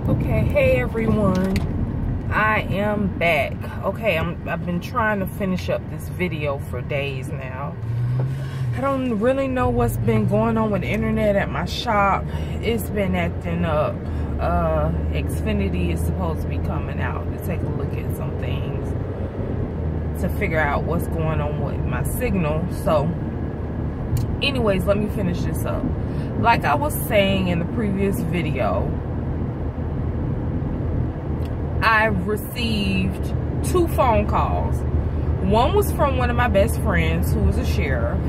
Okay, hey everyone, I am back. Okay, I've been trying to finish up this video for days now. I don't really know what's been going on with the internet at my shop. It's been acting up. Xfinity is supposed to be coming out to take a look at some things to figure out what's going on with my signal. So anyways, let me finish this up. Like I was saying in the previous video, I received 2 phone calls. One was from one of my best friends who was a sheriff.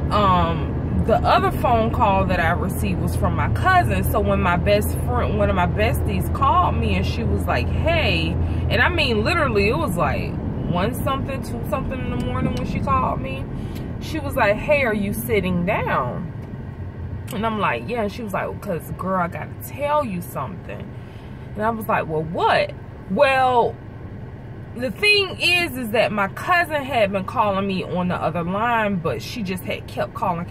The other phone call that I received was from my cousin. So when my best friend, one of my besties, called me and she was like, hey, and I mean literally it was like 1 something, 2 something in the morning when she called me. She was like, hey, are you sitting down? And I'm like, yeah. And she was like, because girl, I gotta tell you something. And I was like, well, what? Well, the thing is that my cousin had been calling me on the other line, but she just had kept calling.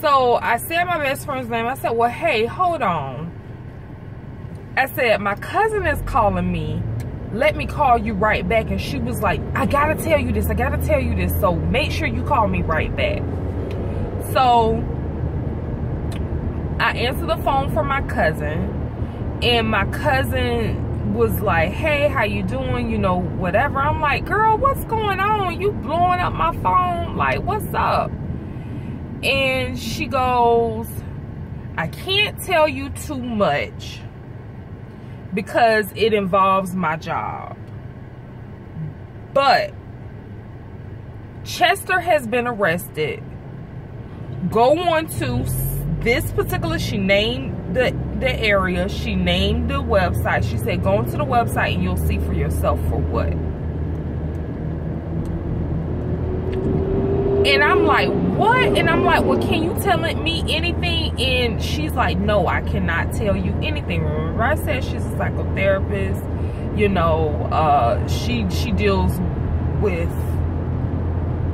So I said my best friend's name. I said, well, hey, hold on. I said, my cousin is calling me. Let me call you right back. And she was like, I gotta tell you this. So make sure you call me right back. So I answered the phone for my cousin. And my cousin was like, hey, how you doing? You know, whatever. I'm like, girl, what's going on? You blowing up my phone? Like, what's up? And she goes, I can't tell you too much because it involves my job. But Chester has been arrested. Go on to this particular, she named the area, she named the website. She said, go into the website and you'll see for yourself for what. And I'm like, what? And I'm like, well, can you tell me anything? And she's like, no, I cannot tell you anything. Remember I said she's a psychotherapist, you know, she deals with,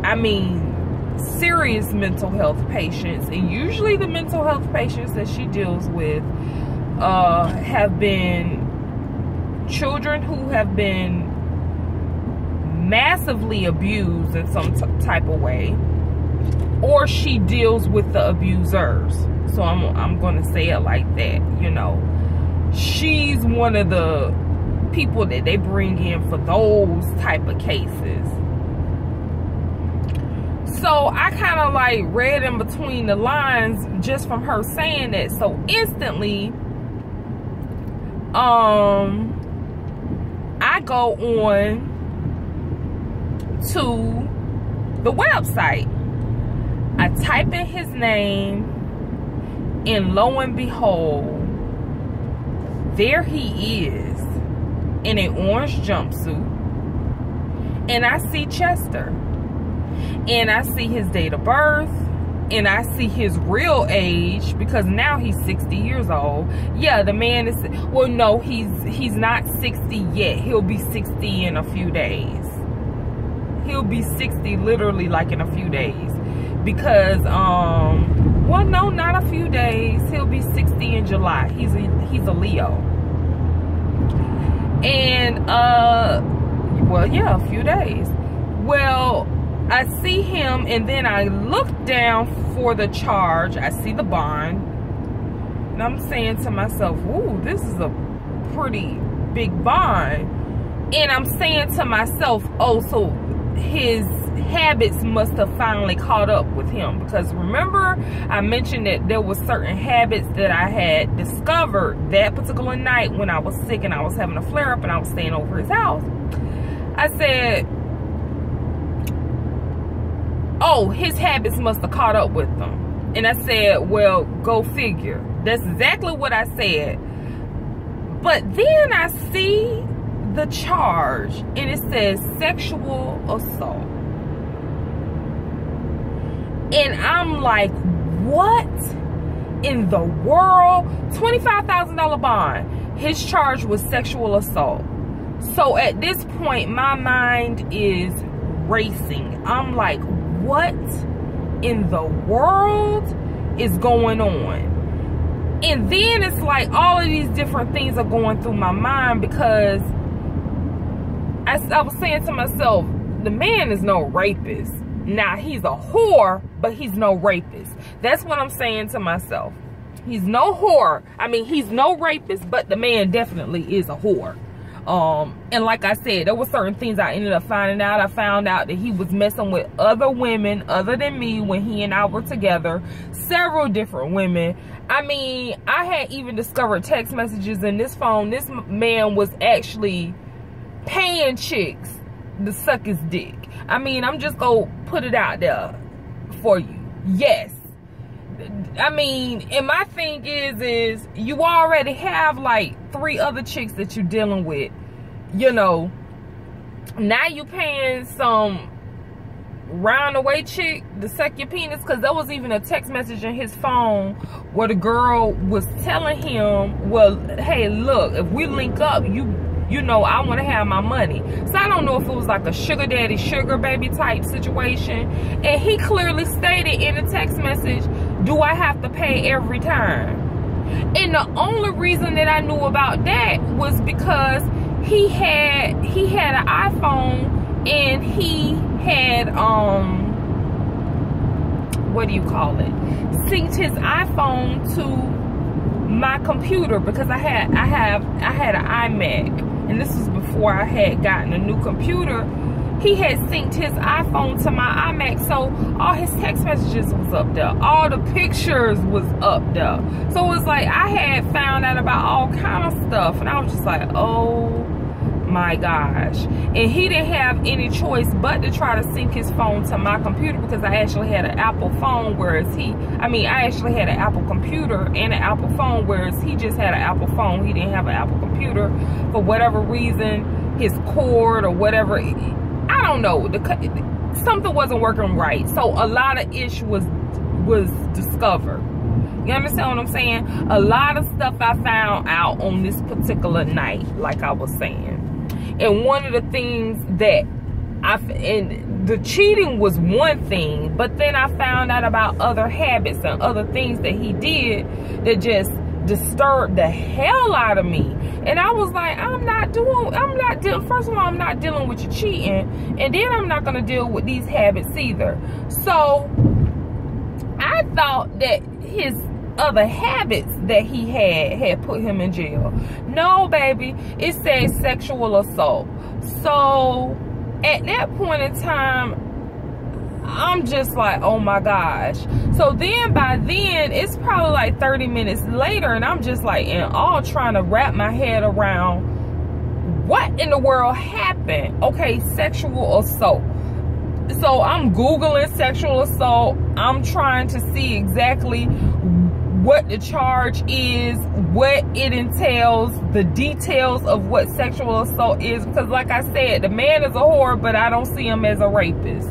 I mean, serious mental health patients, and usually the mental health patients that she deals with have been children who have been massively abused in some type of way, or she deals with the abusers. So I'm going to say it like that, you know. She's one of the people that they bring in for those type of cases. So I kind of like read in between the lines just from her saying that. So instantly, I go on to the website. I type in his name, and lo and behold, there he is in an orange jumpsuit, and I see Chester. And I see his date of birth, and I see his real age, because now he's 60 years old. Yeah, the man is, well, no, he's not 60 yet. He'll be 60 in a few days. He'll be 60 literally like in a few days. Because, well, no, not a few days. He'll be 60 in July. He's a Leo. And, well, yeah, a few days. Well, I see him, and then I look down for the charge. I see the bond, and I'm saying to myself, ooh, this is a pretty big bond. And I'm saying to myself, oh, so his habits must have finally caught up with him. Because remember, I mentioned that there were certain habits that I had discovered that particular night when I was sick and I was having a flare-up and I was staying over his house. I said, oh, his habits must have caught up with them. And I said, well, go figure. That's exactly what I said. But then I see the charge, and it says sexual assault. And I'm like, what in the world? $25,000 bond. His charge was sexual assault. So at this point, my mind is racing. I'm like, what in the world is going on? And then it's like all of these different things are going through my mind, because I was saying to myself, the man is no rapist. Now, he's a whore, but he's no rapist. That's what I'm saying to myself. He's no whore. I mean, he's no rapist, but the man definitely is a whore. And like I said, there were certain things I ended up finding out. I found out that he was messing with other women other than me when he and I were together. Several different women. I mean, I had even discovered text messages in this phone. This man was actually paying chicks to suck his dick. I mean, I'm just gonna put it out there for you. Yes. I mean, and my thing is you already have like 3 other chicks that you're dealing with, you know. Now you paying some round-away chick to suck your penis, because there was even a text message in his phone where the girl was telling him, well, hey, look, if we link up, you know, I want to have my money. So I don't know if it was like a sugar daddy, sugar baby type situation. And he clearly stated in the text message, do I have to pay every time? And the only reason that I knew about that was because he had an iPhone, and he had what do you call it? Synced his iPhone to my computer, because I had an iMac, and this was before I had gotten a new computer. He had synced his iPhone to my iMac, so all his text messages was up there, all the pictures was up there. So it was like I had found out about all kind of stuff, and I was just like, oh my gosh. And he didn't have any choice but to try to sync his phone to my computer, because I actually had an Apple phone, whereas I actually had an Apple computer and an Apple phone, whereas he just had an Apple phone. He didn't have an Apple computer. For whatever reason, his cord or whatever, I don't know, something wasn't working right. So a lot of ish was discovered. You understand what I'm saying? A lot of stuff I found out on this particular night, like I was saying. And one of the things that and the cheating was one thing, but then I found out about other habits and other things that he did that just disturbed the hell out of me. And I was like, first of all, I'm not dealing with you cheating, and then I'm not going to deal with these habits either. So I thought that his other habits that he had put him in jail. No, baby, it says sexual assault. So at that point in time, I'm just like, oh my gosh. So then by then, it's probably like 30 minutes later, and I'm just like in awe, trying to wrap my head around what in the world happened. Okay, sexual assault. So I'm Googling sexual assault. I'm trying to see exactly what the charge is, what it entails, the details of what sexual assault is. Because like I said, the man is a whore, but I don't see him as a rapist.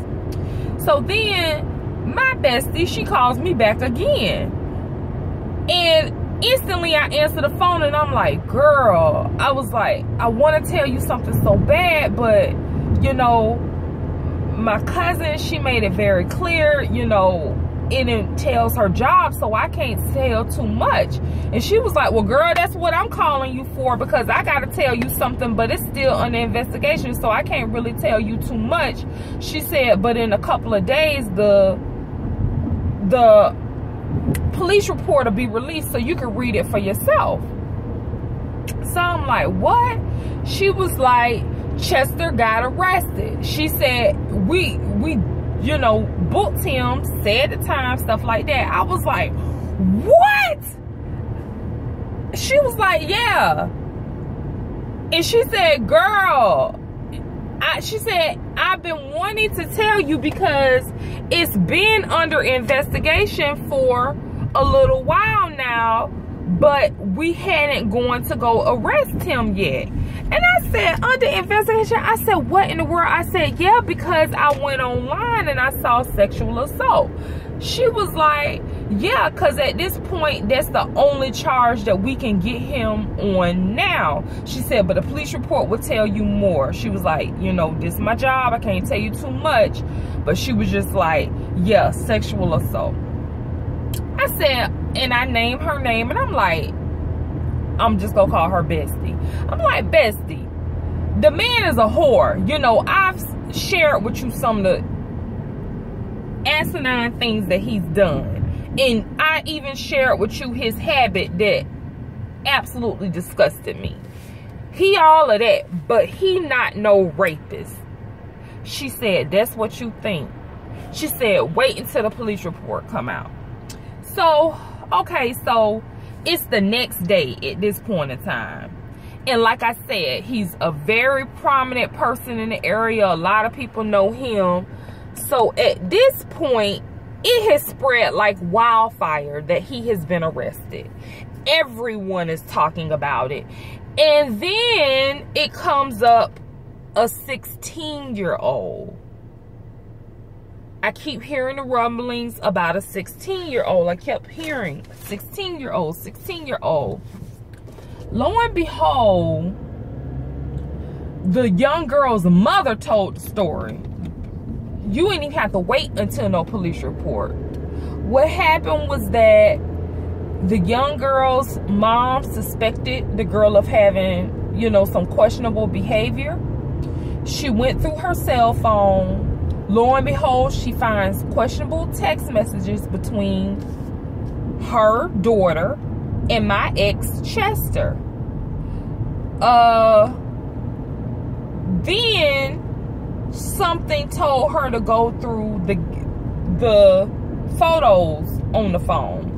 So then my bestie, she calls me back again. And instantly I answer the phone, and I'm like, girl, I was like, I want to tell you something so bad, but, you know, my cousin, she made it very clear, you know, it entails her job, so I can't tell too much. And she was like, well, girl, that's what I'm calling you for, because I got to tell you something, but it's still under investigation, so I can't really tell you too much. She said, but in a couple of days, the police report will be released, so you can read it for yourself. So I'm like, what? She was like, Chester got arrested. She said, we you know, booked him, said the time, stuff like that. I was like, what? She was like, yeah. And she said, girl, she said, I've been wanting to tell you because it's been under investigation for a little while now, but we hadn't gone to go arrest him yet. And I said, under investigation? I said, what in the world? I said, yeah, because I went online and I saw sexual assault. She was like, yeah, because at this point, that's the only charge that we can get him on now. She said, but the police report will tell you more. She was like, you know, this is my job. I can't tell you too much. But she was just like, yeah, sexual assault. I said, And I name her name, and I'm like, I'm just gonna call her Bestie. I'm like, Bestie, the man is a whore. You know, I've shared with you some of the asinine things that he's done. And I even shared with you his habit that absolutely disgusted me. He all of that, but he not no rapist. She said, that's what you think. She said, wait until the police report come out. So, okay, so it's the next day at this point in time. And like I said, he's a very prominent person in the area. A lot of people know him. So at this point, it has spread like wildfire that he has been arrested. Everyone is talking about it. And then it comes up a 16-year-old. I keep hearing the rumblings about a 16-year-old. I kept hearing 16-year-old, 16-year-old. Lo and behold, the young girl's mother told the story. You didn't even have to wait until no police report. What happened was that the young girl's mom suspected the girl of having, you know, some questionable behavior. She went through her cell phone. Lo and behold, she finds questionable text messages between her daughter and my ex, Chester. Then something told her to go through the photos on the phone.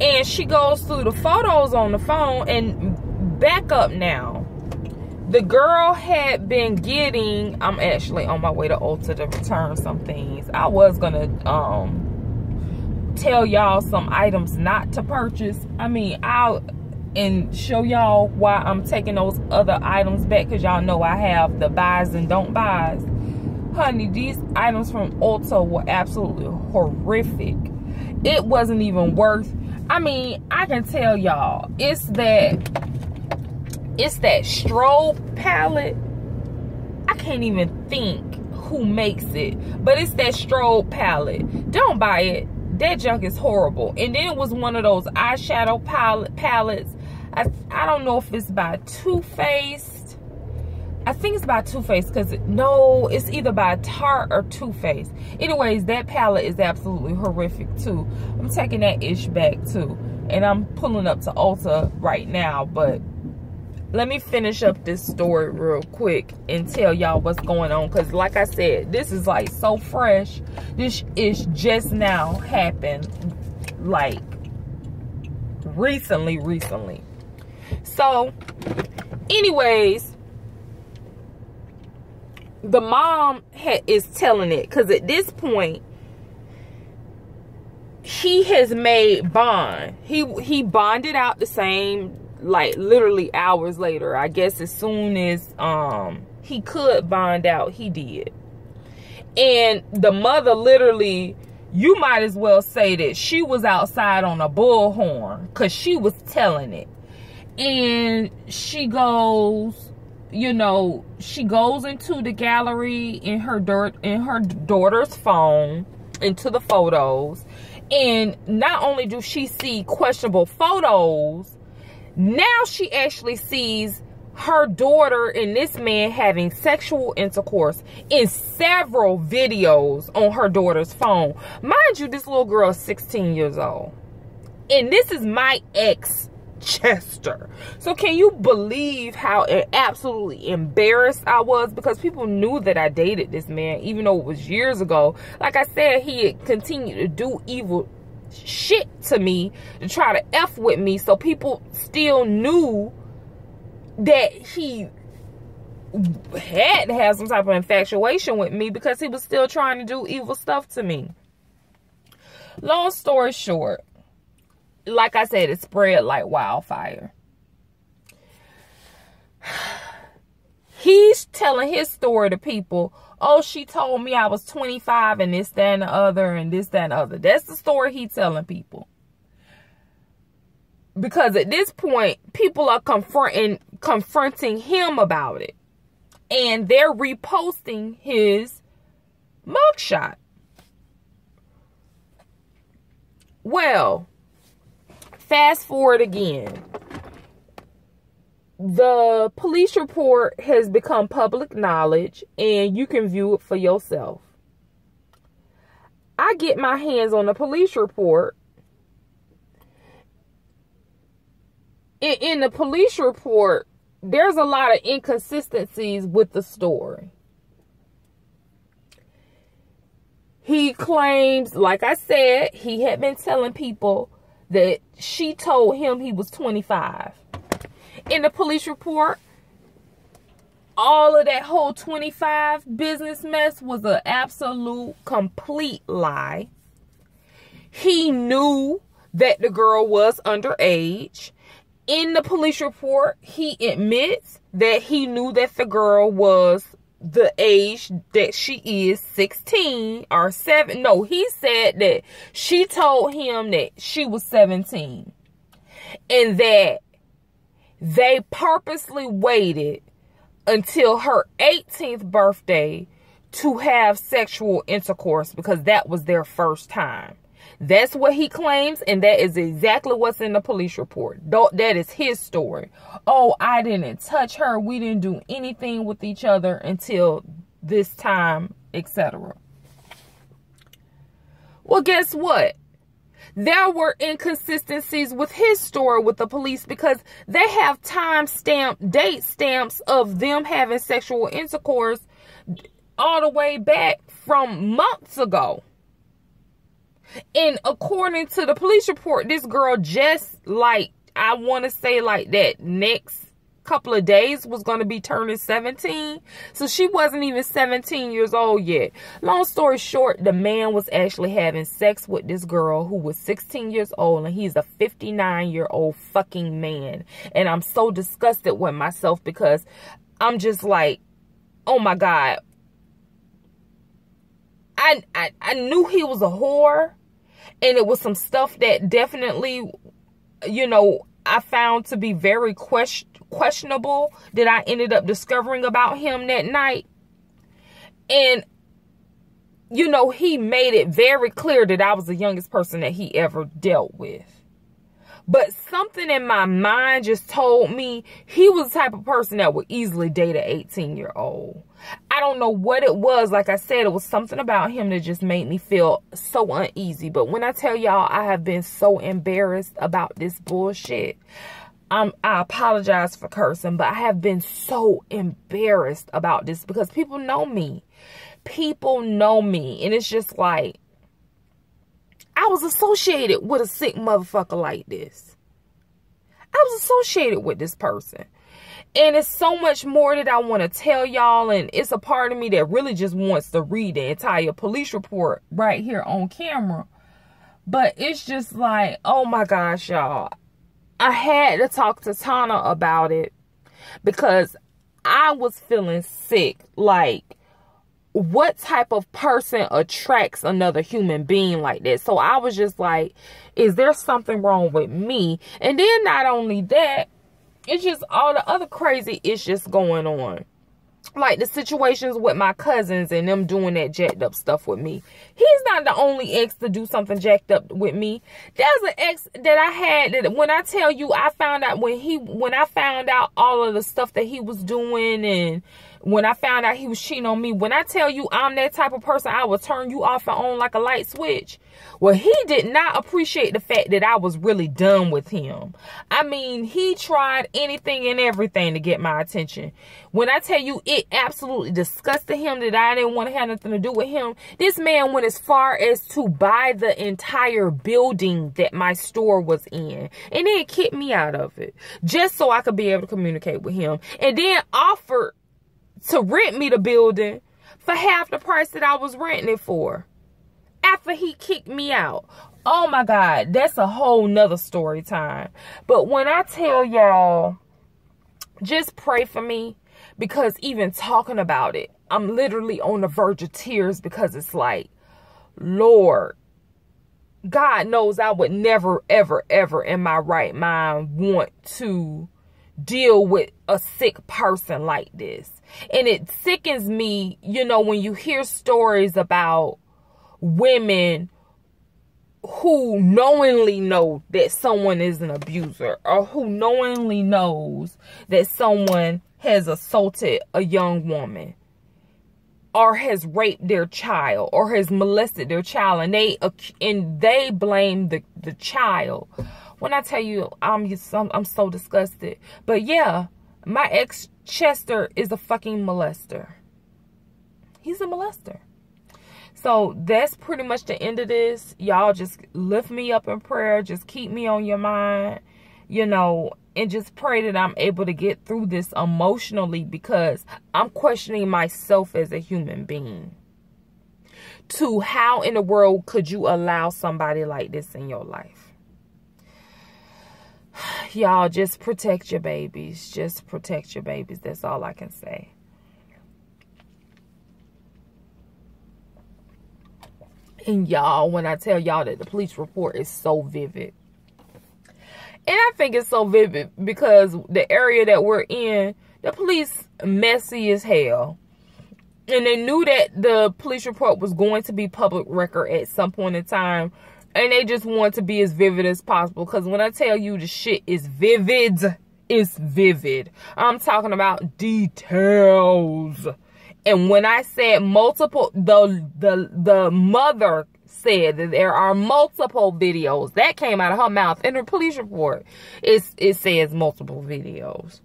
And she goes through the photos on the phone, and back up now. The girl had been getting, I'm actually on my way to Ulta to return some things. I was gonna tell y'all some items not to purchase. I mean, and show y'all why I'm taking those other items back, because y'all know I have the buys and don't buys. Honey, these items from Ulta were absolutely horrific. It wasn't even worth, I mean, I can tell y'all, it's that strobe palette. I can't even think who makes it, but it's that strobe palette. Don't buy it. That junk is horrible. And then it was one of those eyeshadow palettes. I don't know if it's by Too Faced. I think it's by Too Faced, because no, it's either by Tarte or Too Faced. Anyways, that palette is absolutely horrific too. I'm taking that ish back too. And I'm pulling up to Ulta right now, but let me finish up this story real quick and tell y'all what's going on. Because like I said, this is like so fresh. This is just now happened, like recently. So anyways, the mom is telling it, because at this point, he has made bond. He bonded out the same, like literally hours later. I guess as soon as he could bond out, he did. And the mother literally, you might as well say that she was outside on a bullhorn, because she was telling it. And she goes, you know, she goes into the gallery in her daughter's phone, into the photos. And not only do she see questionable photos, now she actually sees her daughter and this man having sexual intercourse in several videos on her daughter's phone. Mind you, this little girl is 16 years old. And this is my ex, Chester. So can you believe how absolutely embarrassed I was? Because people knew that I dated this man, even though it was years ago. Like I said, he had continued to do evil shit to me, to try to F with me. So people still knew that he had to have some type of infatuation with me, because he was still trying to do evil stuff to me. Long story short, like I said, it spread like wildfire. He's telling his story to people. Oh, she told me I was 25 and this, that, and the other, and this, that, and the other. That's the story he's telling people. Because at this point, people are confronting him about it. And they're reposting his mugshot. Well, fast forward again. The police report has become public knowledge, and you can view it for yourself. I get my hands on the police report. In the police report, there's a lot of inconsistencies with the story. He claims, like I said, he had been telling people that she told him he was 25. In the police report, all of that whole 25 business mess was an absolute, complete lie. He knew that the girl was underage. In the police report, he admits that he knew that the girl was the age that she is, 16 or 7. No, he said that she told him that she was 17. And that they purposely waited until her 18th birthday to have sexual intercourse because that was their first time. That's what he claims, and that is exactly what's in the police report. That is his story. Oh, I didn't touch her. We didn't do anything with each other until this time, etc. Well, guess what? There were inconsistencies with his story with the police because they have date stamps of them having sexual intercourse all the way back from months ago. And according to the police report, this girl just I want to say that next couple of days was going to be turning 17. So she wasn't even 17 years old yet. Long story short, the man was actually having sex with this girl who was 16 years old, and he's a 59-year-old fucking man. And I'm so disgusted with myself because I'm just like, oh my God. I knew he was a whore. And it was some stuff that definitely, I found to be very questionable that I ended up discovering about him that night. And, he made it very clear that I was the youngest person that he ever dealt with. But something in my mind just told me he was the type of person that would easily date an 18-year-old. I don't know what it was. Like I said, it was something about him that just made me feel so uneasy. But when I tell y'all I have been so embarrassed about this bullshit, I apologize for cursing, but I have been so embarrassed about this because people know me. People know me. And it's just like, I was associated with a sick motherfucker like this. I was associated with this person. And it's so much more that I want to tell y'all. And it's a part of me that really just wants to read the entire police report right here on camera. But it's just like, oh my gosh, y'all. I had to talk to Tana about it because I was feeling sick. Like, what type of person attracts another human being like that? So I was just like, is there something wrong with me? And then not only that, it's just all the other crazy issues going on. Like the situations with my cousins and them doing that jacked up stuff with me. He's not the only ex to do something jacked up with me. There's an ex that I had that when I tell you, I found out when I found out all of the stuff that he was doing, and when I found out he was cheating on me, when I tell you I'm that type of person, I will turn you off and on like a light switch. Well, he did not appreciate the fact that I was really done with him. I mean, he tried anything and everything to get my attention. When I tell you it absolutely disgusted him that I didn't want to have nothing to do with him, this man went as far as to buy the entire building that my store was in and then kick me out of it just so I could be able to communicate with him, and then offered to rent me the building for half the price that I was renting it for after he kicked me out. Oh my God, that's a whole nother story time. But when I tell y'all, just pray for me, because even talking about it, I'm literally on the verge of tears, because it's like, Lord, God knows I would never, ever, ever in my right mind want to deal with a sick person like this. And it sickens me, when you hear stories about women who knowingly know that someone is an abuser, or who knowingly knows that someone has assaulted a young woman, or has raped their child, or has molested their child, and they blame the child. When I tell you, I'm so disgusted. But yeah, my ex Chester is a fucking molester. He's a molester. So that's pretty much the end of this. Y'all just lift me up in prayer. Just keep me on your mind, you know, and just pray that I'm able to get through this emotionally, because I'm questioning myself as a human being. To how in the world could you allow somebody like this in your life? Y'all, just protect your babies. Just protect your babies. That's all I can say. And y'all, when I tell y'all that the police report is so vivid. And I think it's so vivid because the area that we're in, the police messy as hell. And they knew that the police report was going to be public record at some point in time. And they just want to be as vivid as possible. Because when I tell you the shit is vivid, it's vivid. I'm talking about details. And when I said multiple, the mother said that there are multiple videos. That came out of her mouth in her police report. It says multiple videos.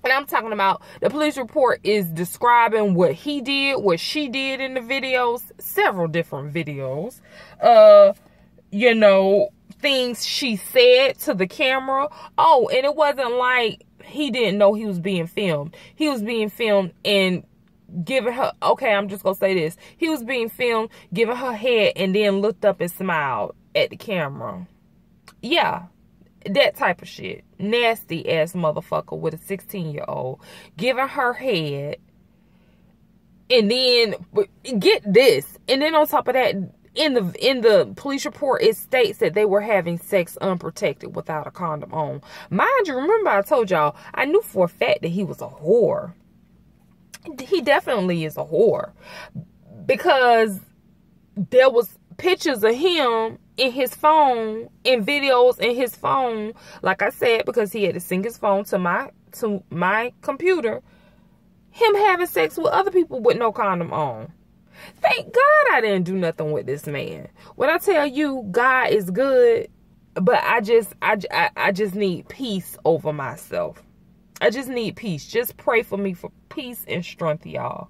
And I'm talking about the police report is describing what he did, what she did in the videos, several different videos. You know, things she said to the camera. Oh, and it wasn't like he didn't know he was being filmed. He was being filmed and giving her, okay, I'm just gonna say this. He was being filmed, giving her head, and then looked up and smiled at the camera. Yeah, that type of shit. Nasty ass motherfucker with a 16-year-old. Giving her head. And then, get this. And then on top of that, in the police report, it states that they were having sex unprotected without a condom on. Mind you, remember I told y'all, I knew for a fact that he was a whore. He definitely is a whore. Because there was pictures of him in his phone, in videos in his phone, like I said, because he had to sync his phone to my computer, him having sex with other people with no condom on. Thank God I didn't do nothing with this man. When I tell you God is good, but I just need peace over myself. I just need peace. Just pray for me for peace and strength, y'all.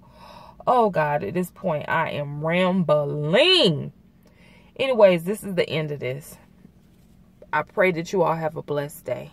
Oh God, at this point I am rambling. Anyways, this is the end of this. I pray that you all have a blessed day.